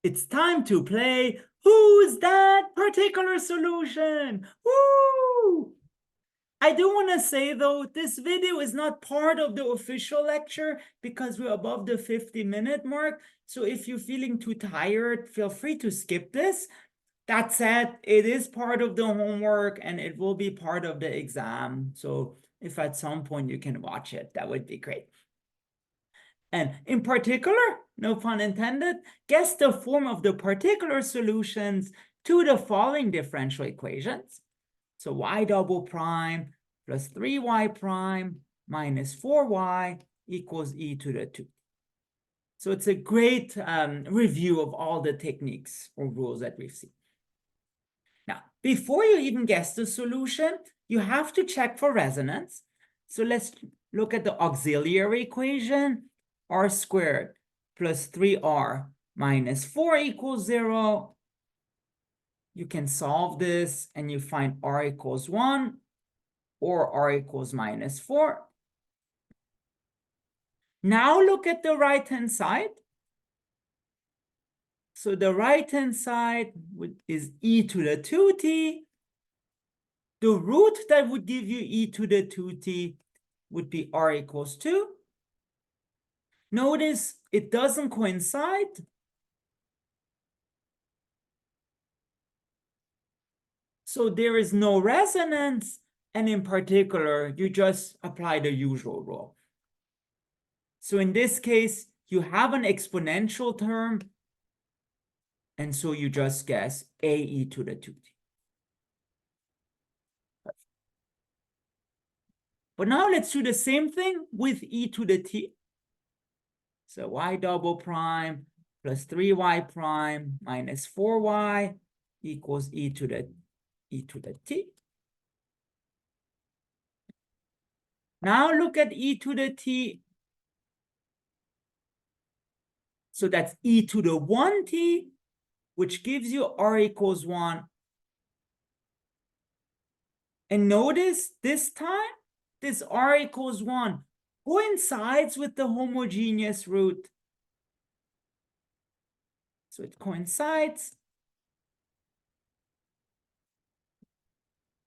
It's time to play Who's That Particular Solution? Woo! I do want to say though, this video is not part of the official lecture because we're above the 50-minute mark. So if you're feeling too tired, feel free to skip this. That said, it is part of the homework and it will be part of the exam. So if at some point you can watch it, that would be great. And in particular, no pun intended, guess the form of the particular solutions to the following differential equations. So y double prime plus 3y prime minus 4y equals e to the 2. So it's a great review of all the techniques or rules that we've seen. Now, before you even guess the solution, you have to check for resonance. So let's look at the auxiliary equation. R squared plus 3r minus 4 equals 0. You can solve this and you find r equals 1 or r equals minus 4. Now look at the right-hand side. So the right-hand side is e to the 2t. The root that would give you e to the 2t would be r equals 2. Notice it doesn't coincide. So there is no resonance, and in particular, you just apply the usual rule. So in this case, you have an exponential term, and so you just guess a e to the 2t. But now let's do the same thing with e to the t. So y double prime plus 3y prime minus 4y equals e to the t. Now look at e to the t. So that's e to the 1t, which gives you r equals 1. And notice this time, this r equals 1 coincides with the homogeneous root. So it coincides.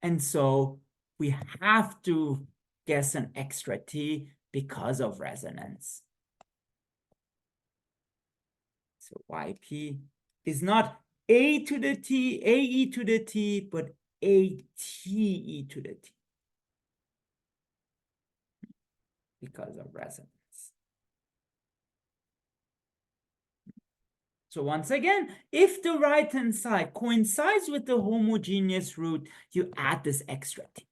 And so we have to guess an extra t because of resonance. So yp is not a to the t, a e to the t, but a t e to the t because of resonance. So once again, if the right-hand side coincides with the homogeneous root, you add this extra t.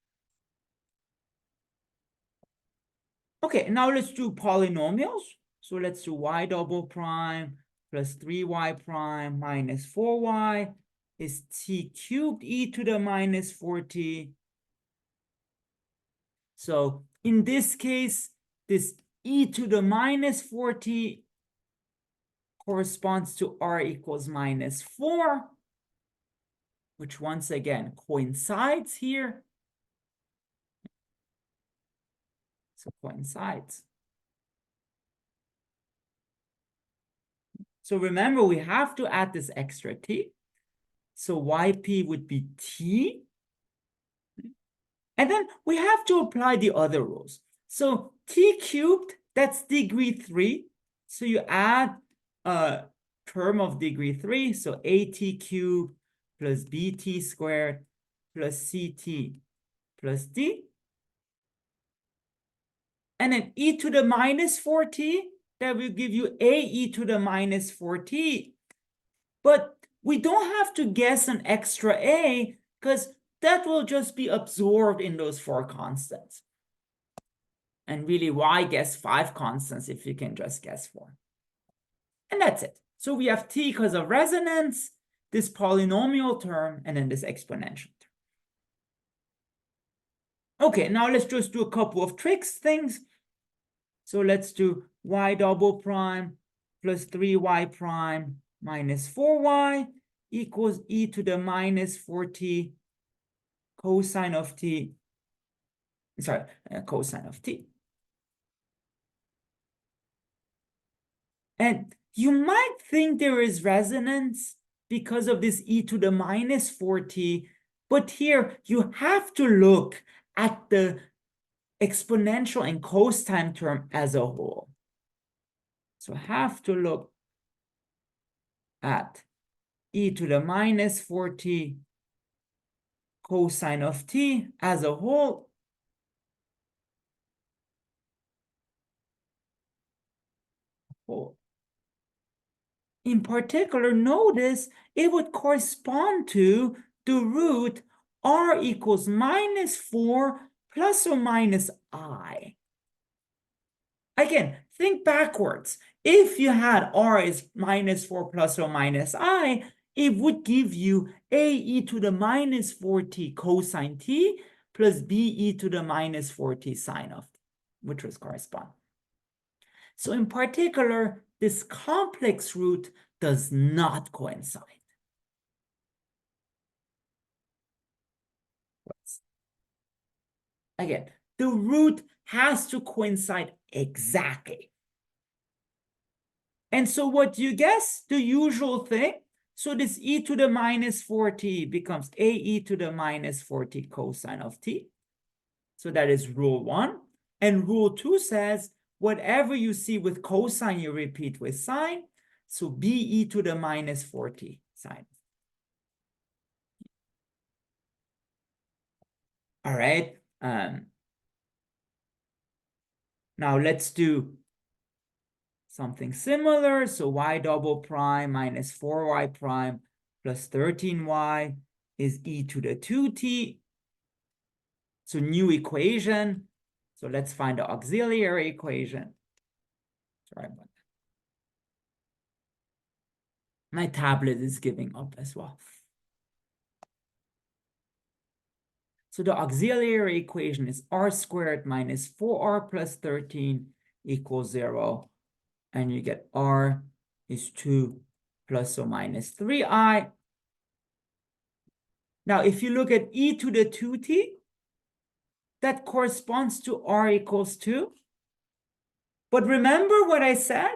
Okay, now let's do polynomials. So let's do y double prime plus 3y prime minus 4y is t cubed e to the minus 4t. So in this case, this e to the minus 4t corresponds to r equals minus 4, which once again coincides here. So coincides. So remember, we have to add this extra t. So yp would be t. And then we have to apply the other rules. So t cubed, that's degree 3. So you add a term of degree 3. So at cubed plus bt squared plus ct plus d. And then e to the minus 4t, that will give you a e to the minus 4t. But we don't have to guess an extra a because that will just be absorbed in those 4 constants. And really, why guess 5 constants if you can just guess 4? And that's it. So we have t because of resonance, this polynomial term, and then this exponential term. Okay, now let's just do a couple of tricks things. So let's do y double prime plus 3y prime minus 4y equals e to the minus 4t cosine of t. Sorry, cosine of t. And You might think there is resonance because of this e to the minus 4t, but here you have to look at the exponential and cosine term as a whole. So have to look at e to the minus 4t cosine of t as a whole. In particular, notice it would correspond to the root r equals minus 4 plus or minus I. Again, think backwards. If you had r is minus 4 plus or minus I, it would give you a e to the minus 4t cosine t plus b e to the minus 4t sine of t, which was correspond. So in particular, this complex root does not coincide. Again, the root has to coincide exactly. And so what do you guess? The usual thing. So this e to the minus 4t becomes a e to the minus 4t cosine of t. So that is rule 1. And rule 2 says, whatever you see with cosine, you repeat with sine. So b e to the minus 4t sine. All right. Now let's do something similar. So y double prime minus 4y prime plus 13y is e to the 2t. So new equation. So let's find the auxiliary equation. Sorry about that. My tablet is giving up as well. So the auxiliary equation is r squared minus 4r plus 13 equals 0. And you get r is 2 plus or minus 3i. Now, if you look at e to the 2t, that corresponds to r equals 2. But remember what I said?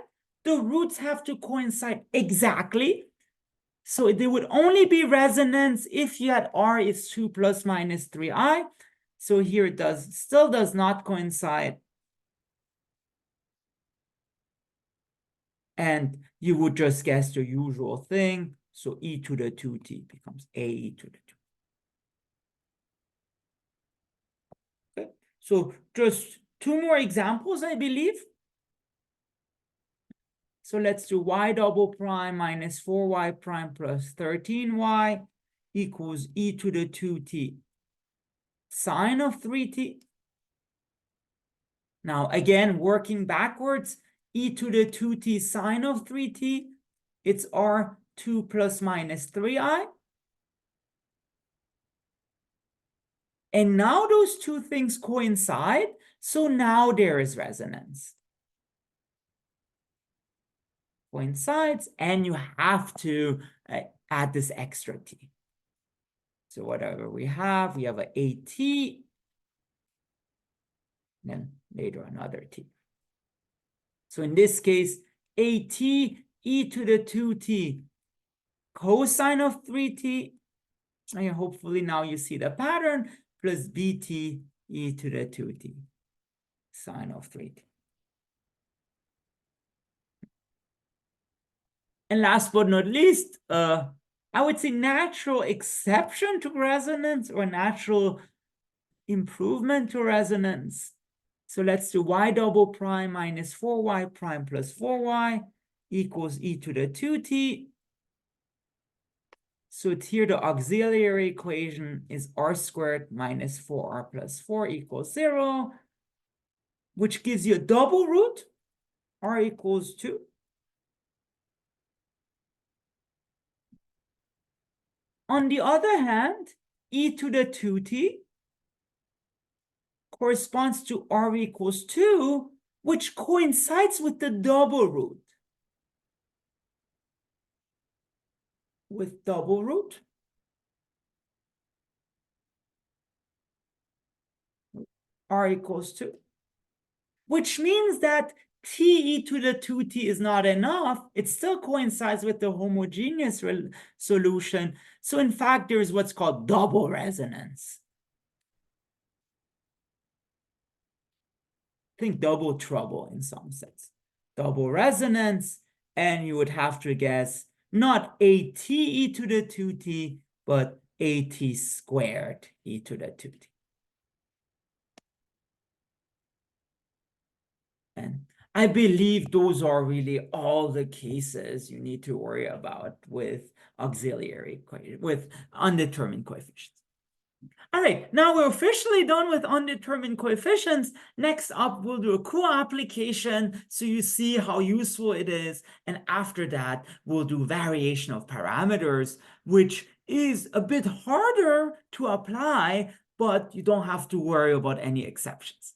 The roots have to coincide exactly. So there would only be resonance if you had r is 2 plus minus 3i. So here it still does not coincide. And you would just guess the usual thing. So e to the 2t becomes a e to the 2. Okay. So just 2 more examples, I believe. So let's do y double prime minus 4y prime plus 13y equals e to the 2t sine of 3t. Now, again, working backwards, e to the 2t sine of 3t, it's r 2 plus minus 3i. And now those two things coincide, so now there is resonance. Coincides, and you have to add this extra t. So whatever we have a at, then later another t. So in this case, at e to the 2t cosine of 3t, and hopefully now you see the pattern, plus bt e to the 2t sine of 3t. And last but not least, I would say natural exception to resonance or natural improvement to resonance. So let's do y double prime minus 4y prime plus 4y equals e to the 2t. So it's here the auxiliary equation is r squared minus 4r plus 4 equals 0, which gives you a double root, r equals 2. On the other hand, e to the 2t corresponds to r equals 2, which coincides with the double root. With double root, r equals 2, which means that T e to the 2t is not enough, it still coincides with the homogeneous solution. So in fact, there's what's called double resonance. Think double trouble in some sense. Double resonance, and you would have to guess not AT e to the 2t, but AT squared e to the 2t. And I believe those are really all the cases you need to worry about with auxiliary, with undetermined coefficients. All right, now we're officially done with undetermined coefficients. Next up, we'll do a cool application so you see how useful it is. And after that, we'll do variation of parameters, which is a bit harder to apply, but you don't have to worry about any exceptions.